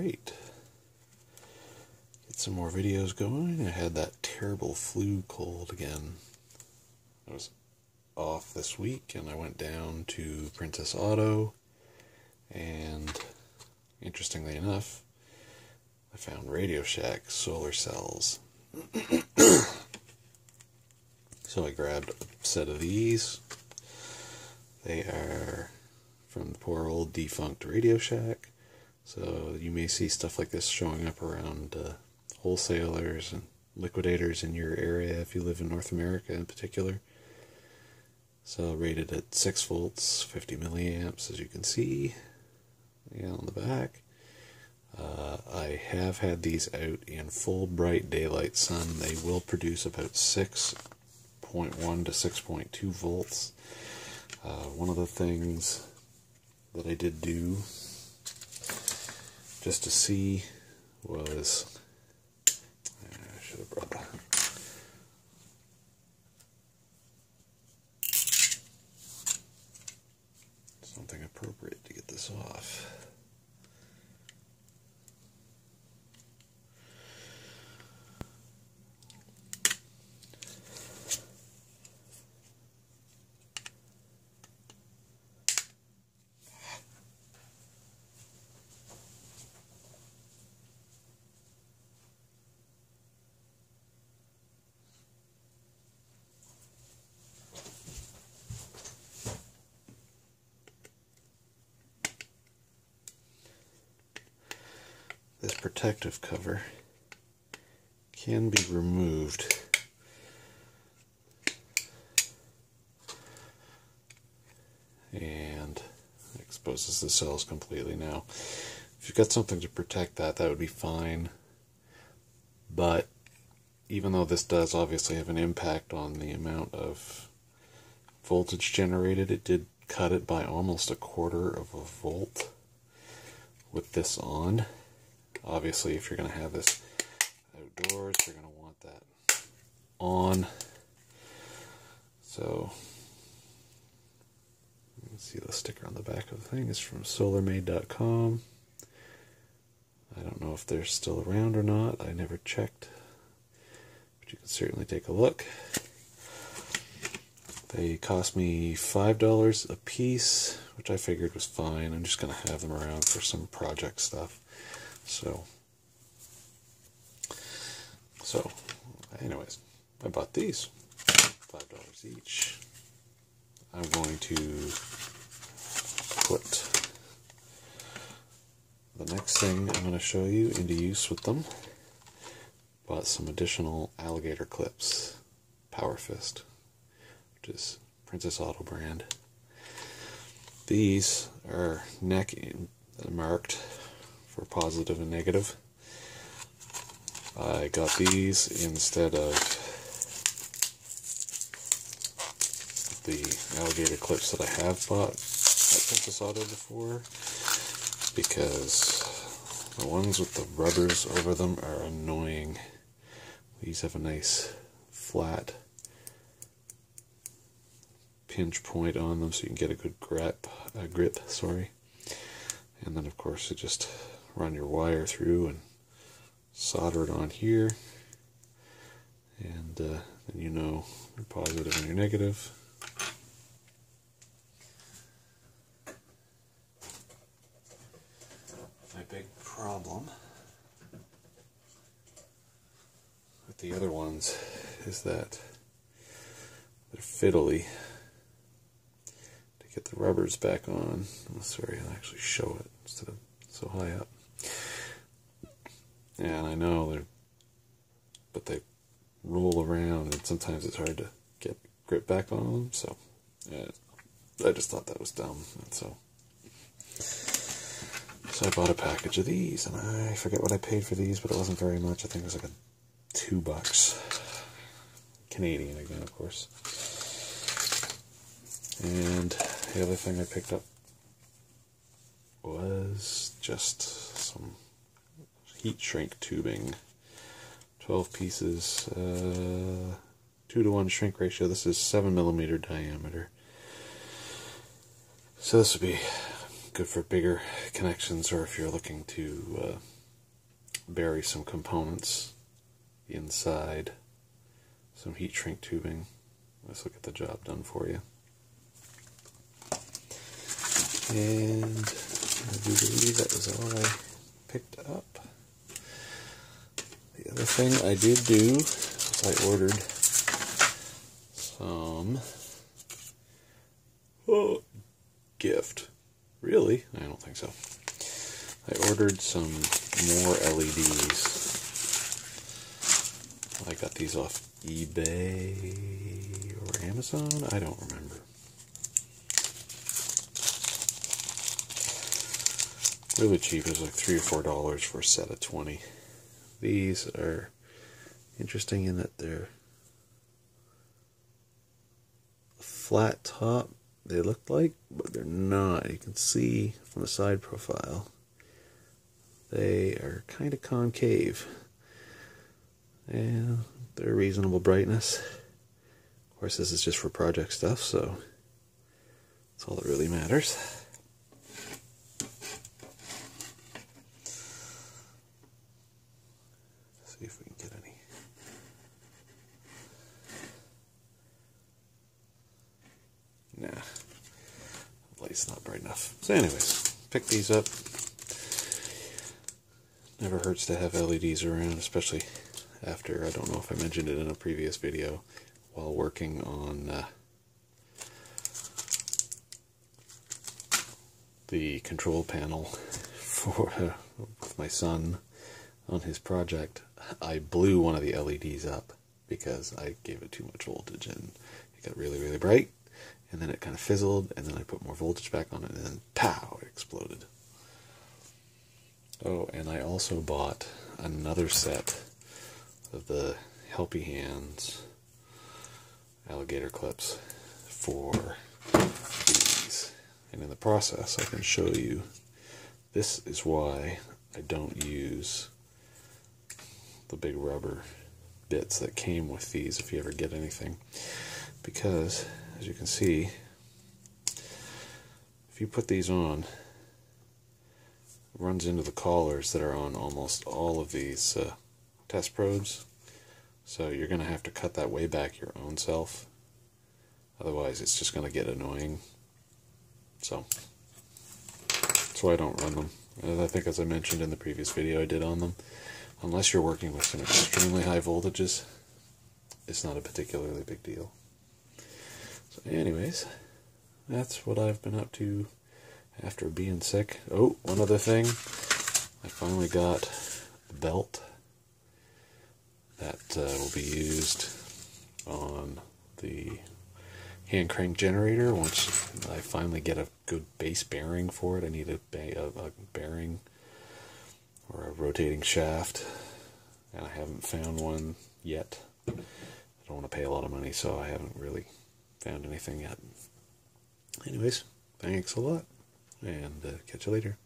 Alright. Get some more videos going. I had that terrible flu cold again. I was off this week and I went down to Princess Auto, and interestingly enough, I found Radio Shack solar cells. So I grabbed a set of these. They are from the poor old defunct Radio Shack. So you may see stuff like this showing up around wholesalers and liquidators in your area if you live in North America in particular. So rated at 6 volts, 50 milliamps, as you can see on the back. I have had these out in full bright daylight sun. They will produce about 6.1 to 6.2 volts. One of the things that I did do just to see was, I should have brought that. Something appropriate to get this off. This protective cover can be removed. And it exposes the cells completely. Now, if you've got something to protect that would be fine. But even though this does obviously have an impact on the amount of voltage generated, it did cut it by almost 1/4 of a volt with this on. Obviously, if you're going to have this outdoors, you're going to want that on. So, you can see the sticker on the back of the thing is from solarmade.com. I don't know if they're still around or not. I never checked. But you can certainly take a look. They cost me $5 a piece, which I figured was fine. I'm just going to have them around for some project stuff. So anyways, I bought these, $5 each. I'm going to put the next thing I'm going to show you into use with them. Bought some additional alligator clips, Power Fist, which is Princess Auto brand. These are neck marked for positive and negative. I got these instead of the alligator clips that I have bought at Princess Auto before, because the ones with the rubbers over them are annoying. These have a nice flat pinch point on them so you can get a good grip. And then of course you just run your wire through and solder it on here, and then you know your positive and your negative. My big problem with the other ones is that they're fiddly. To get the rubbers back on, oh, sorry, I'll actually show it instead of so high up. And I know but they roll around, and sometimes it's hard to get grip back on them. So I just thought that was dumb, and so I bought a package of these, and I forget what I paid for these, but it wasn't very much. I think it was like $2 Canadian again, of course. And the other thing I picked up was just some heat shrink tubing, 12 pieces, 2-to-1 shrink ratio. This is 7mm diameter, so this would be good for bigger connections, or if you're looking to bury some components inside some heat shrink tubing. Let's look at the job done for you. And I do believe that was all I picked up. The other thing I did do was I ordered some gift. Really? I don't think so. I ordered some more LEDs. I got these off eBay or Amazon? I don't remember. Really cheap. It was like $3 or $4 for a set of 20. These are interesting in that they're a flat top, they look like, but they're not. You can see from the side profile they are kind of concave. And they're reasonable brightness. Of course, this is just for project stuff, so that's all that really matters. See if we can get any. Nah, the light's not bright enough. So anyways, pick these up. Never hurts to have LEDs around, especially after, I don't know if I mentioned it in a previous video, while working on the control panel for with my son on his project, I blew one of the LEDs up because I gave it too much voltage and it got really, really bright, and then it kind of fizzled, and then I put more voltage back on it, and then pow, it exploded. Oh, and I also bought another set of the Helpy Hands alligator clips for these. And in the process, I can show you, this is why I don't use the big rubber bits that came with these if you ever get anything. Because, as you can see, if you put these on, it runs into the collars that are on almost all of these test probes. So you're going to have to cut that way back your own self. Otherwise, it's just going to get annoying. So that's why I don't run them. And I think, as I mentioned in the previous video I did on them, unless you're working with some extremely high voltages, it's not a particularly big deal. So anyways, that's what I've been up to after being sick. Oh, one other thing. I finally got the belt that will be used on the hand crank generator. Once I finally get a good base bearing for it, I need a bearing or a rotating shaft, and I haven't found one yet. I don't want to pay a lot of money, so I haven't really found anything yet. Anyways, thanks a lot, and catch you later.